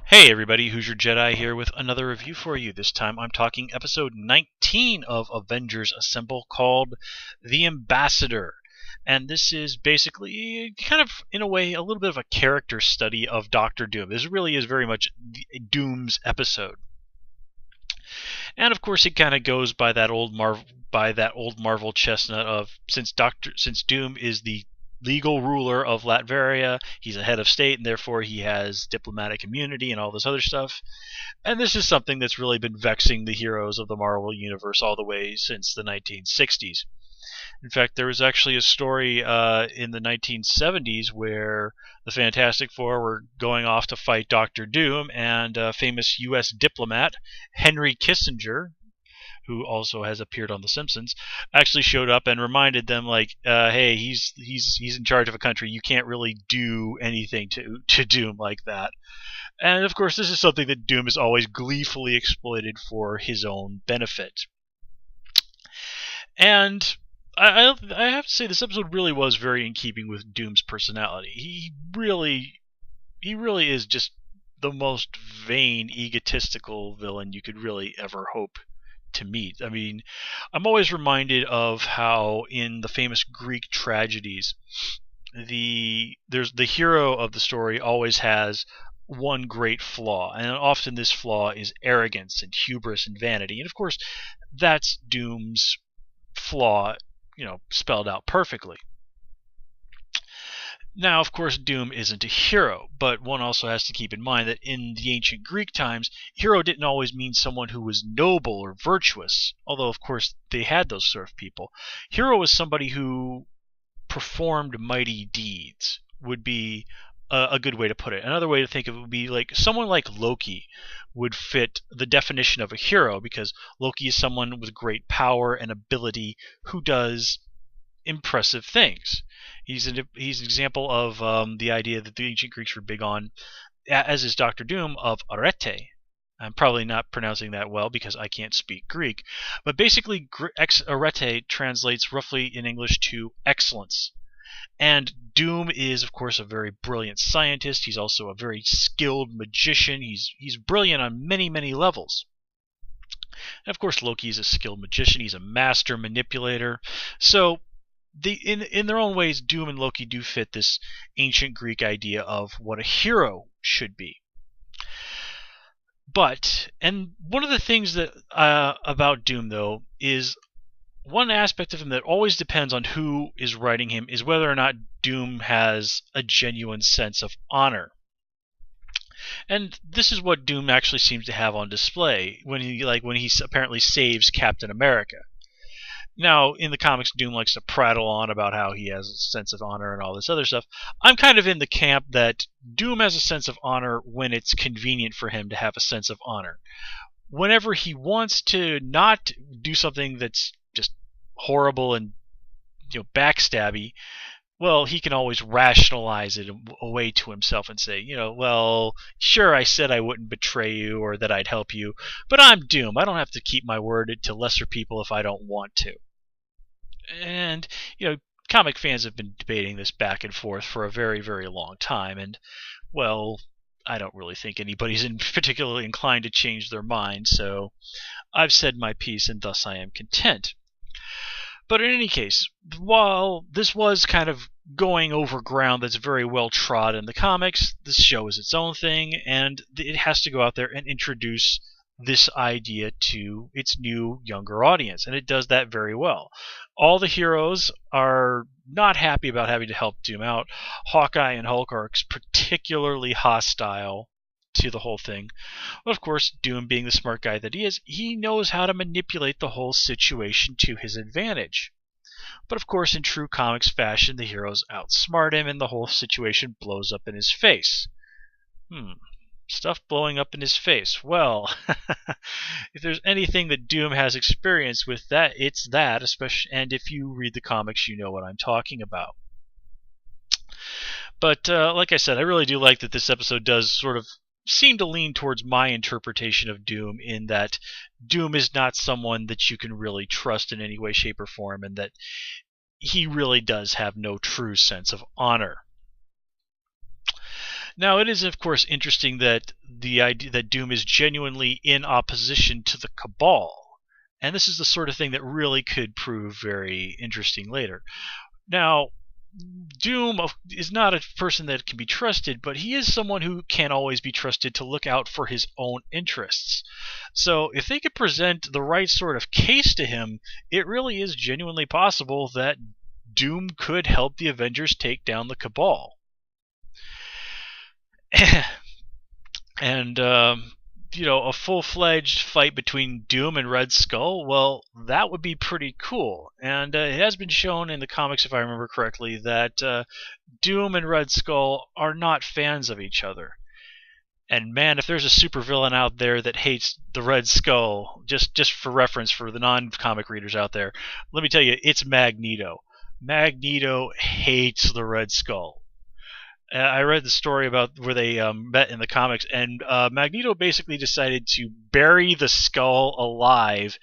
Hey everybody, Who's Your Jedi here with another review for you. This time I'm talking episode 19 of Avengers Assemble called The Ambassador. And this is basically kind of, in a way, a little bit of a character study of Doctor Doom. This really is very much Doom's episode. And of course it kind of goes by that old Marvel chestnut of since Doom is the legal ruler of Latveria, he's a head of state, and therefore he has diplomatic immunity and all this other stuff. And this is something that's really been vexing the heroes of the Marvel Universe all the way since the 1960s. In fact, there was actually a story in the 1970s where the Fantastic Four were going off to fight Doctor Doom, and a famous U.S. diplomat, Henry Kissinger, who also has appeared on The Simpsons, actually showed up and reminded them, like, hey, he's in charge of a country. You can't really do anything to Doom like that. And of course, this is something that Doom has always gleefully exploited for his own benefit. And I have to say, this episode really was very in keeping with Doom's personality. He really is just the most vain, egotistical villain you could really ever hope to meet. I mean, I'm always reminded of how in the famous Greek tragedies, the hero of the story always has one great flaw, and often this flaw is arrogance and hubris and vanity. And of course, that's Doom's flaw, spelled out perfectly. Now, of course, Doom isn't a hero, but one also has to keep in mind that in the ancient Greek times, hero didn't always mean someone who was noble or virtuous, although, of course, they had those sort of people. Hero was somebody who performed mighty deeds, would be a good way to put it. Another way to think of it would be like someone like Loki would fit the definition of a hero, because Loki is someone with great power and ability who does impressive things. He's an example of the idea that the ancient Greeks were big on, as is Doctor Doom, of arete. I'm probably not pronouncing that well because I can't speak Greek, but basically arete translates roughly in English to excellence. And Doom is, of course, a very brilliant scientist. He's also a very skilled magician. He's brilliant on many, many levels. And of course, Loki is a skilled magician. He's a master manipulator. So in their own ways, Doom and Loki do fit this ancient Greek idea of what a hero should be. But, and one of the things that about Doom, though, is one aspect of him that always depends on who is writing him is whether or not Doom has a genuine sense of honor. And this is what Doom actually seems to have on display when he apparently saves Captain America. Now, in the comics, Doom likes to prattle on about how he has a sense of honor and all this other stuff. I'm kind of in the camp that Doom has a sense of honor when it's convenient for him to have a sense of honor. Whenever he wants to not do something that's just horrible and backstabby, well, he can always rationalize it away to himself and say, well, sure, I said I wouldn't betray you or that I'd help you, but I'm Doom. I don't have to keep my word to lesser people if I don't want to. And, comic fans have been debating this back and forth for a very, very long time, and, well, I don't really think anybody's particularly inclined to change their mind, so I've said my piece, and thus I am content. But in any case, while this was kind of going over ground that's very well trod in the comics, this show is its own thing, and it has to go out there and introduce this idea to its new, younger audience, and it does that very well. All the heroes are not happy about having to help Doom out. Hawkeye and Hulk are particularly hostile to the whole thing. But of course, Doom, being the smart guy that he is, he knows how to manipulate the whole situation to his advantage. But of course, in true comics fashion, the heroes outsmart him and the whole situation blows up in his face. Stuff blowing up in his face. Well, if there's anything that Doom has experience with, that it's that, especially, and if you read the comics, you know what I'm talking about. But like I said, I really do like that this episode does sort of seem to lean towards my interpretation of Doom, in that Doom is not someone that you can really trust in any way, shape, or form, and that he really does have no true sense of honor. Now, it is of course interesting that the idea that Doom is genuinely in opposition to the Cabal, and this is the sort of thing that really could prove very interesting later. Now, Doom is not a person that can be trusted, but he is someone who can always be trusted to look out for his own interests. So if they could present the right sort of case to him, it really is genuinely possible that Doom could help the Avengers take down the Cabal. And a full-fledged fight between Doom and Red Skull, well, that would be pretty cool. And it has been shown in the comics, if I remember correctly, that Doom and Red Skull are not fans of each other. And man, if there's a supervillain out there that hates the Red Skull, just for reference for the non-comic readers out there, let me tell you, it's Magneto. Magneto hates the Red Skull. I read the story about where they met in the comics, and Magneto basically decided to bury the Skull alive,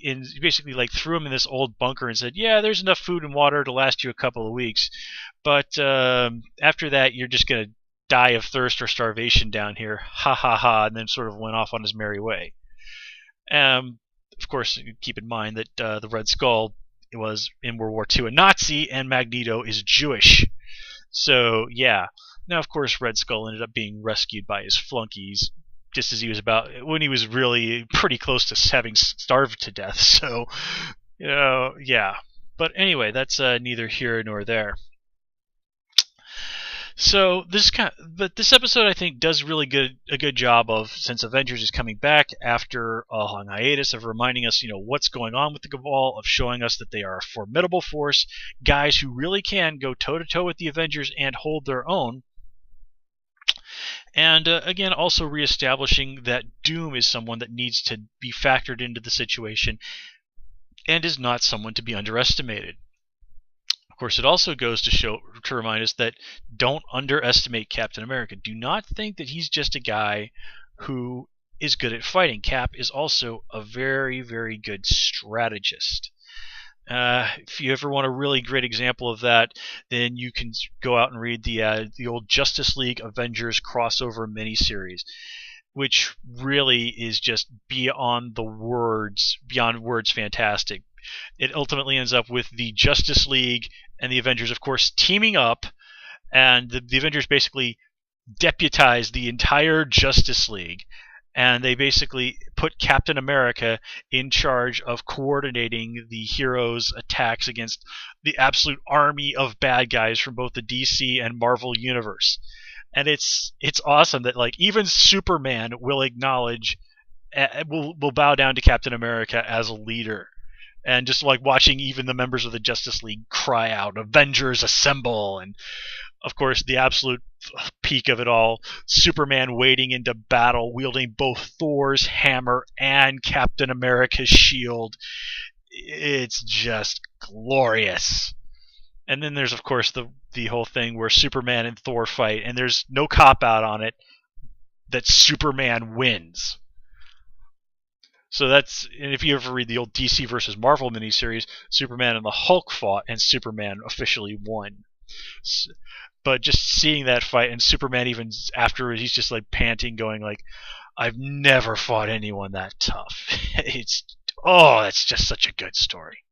and basically like threw him in this old bunker and said, "Yeah, there's enough food and water to last you a couple of weeks, but after that, you're just gonna die of thirst or starvation down here." Ha ha ha! And then sort of went off on his merry way. Of course, keep in mind that the Red Skull was in World War II a Nazi, and Magneto is Jewish. So, yeah. Now, of course, Red Skull ended up being rescued by his flunkies just as he was when he was really pretty close to having starved to death. So, yeah. But anyway, that's neither here nor there. So this episode, I think, does really a good job of, since Avengers is coming back after a long hiatus, of reminding us, what's going on with the Cabal, of showing us that they are a formidable force, guys who really can go toe to toe with the Avengers and hold their own. And again, also reestablishing that Doom is someone that needs to be factored into the situation and is not someone to be underestimated. Of course, it also goes to remind us that don't underestimate Captain America. Do not think that he's just a guy who is good at fighting. Cap is also a very, very good strategist. If you ever want a really great example of that, then you can go out and read the old Justice League Avengers crossover miniseries, which really is just beyond words fantastic. It ultimately ends up with the Justice League and the Avengers, of course, teaming up, and the Avengers basically deputize the entire Justice League, and they basically put Captain America in charge of coordinating the heroes' attacks against the absolute army of bad guys from both the DC and Marvel universe. And it's awesome that even Superman will acknowledge, will bow down to Captain America as a leader. And just watching even the members of the Justice League cry out, "Avengers Assemble!" And of course, the absolute peak of it all, Superman wading into battle, wielding both Thor's hammer and Captain America's shield. It's just glorious. And then there's, of course, the whole thing where Superman and Thor fight, and there's no cop-out on it, that Superman wins. So and if you ever read the old DC versus Marvel miniseries, Superman and the Hulk fought, and Superman officially won. But just seeing that fight, and Superman even afterwards, he's just panting, going "I've never fought anyone that tough." That's just such a good story.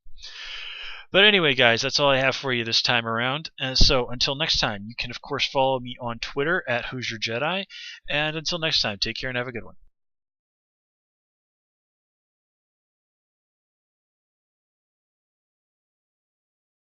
But anyway, guys, that's all I have for you this time around. So until next time, you can of course follow me on Twitter at Who's Your Jedi. And until next time, take care and have a good one.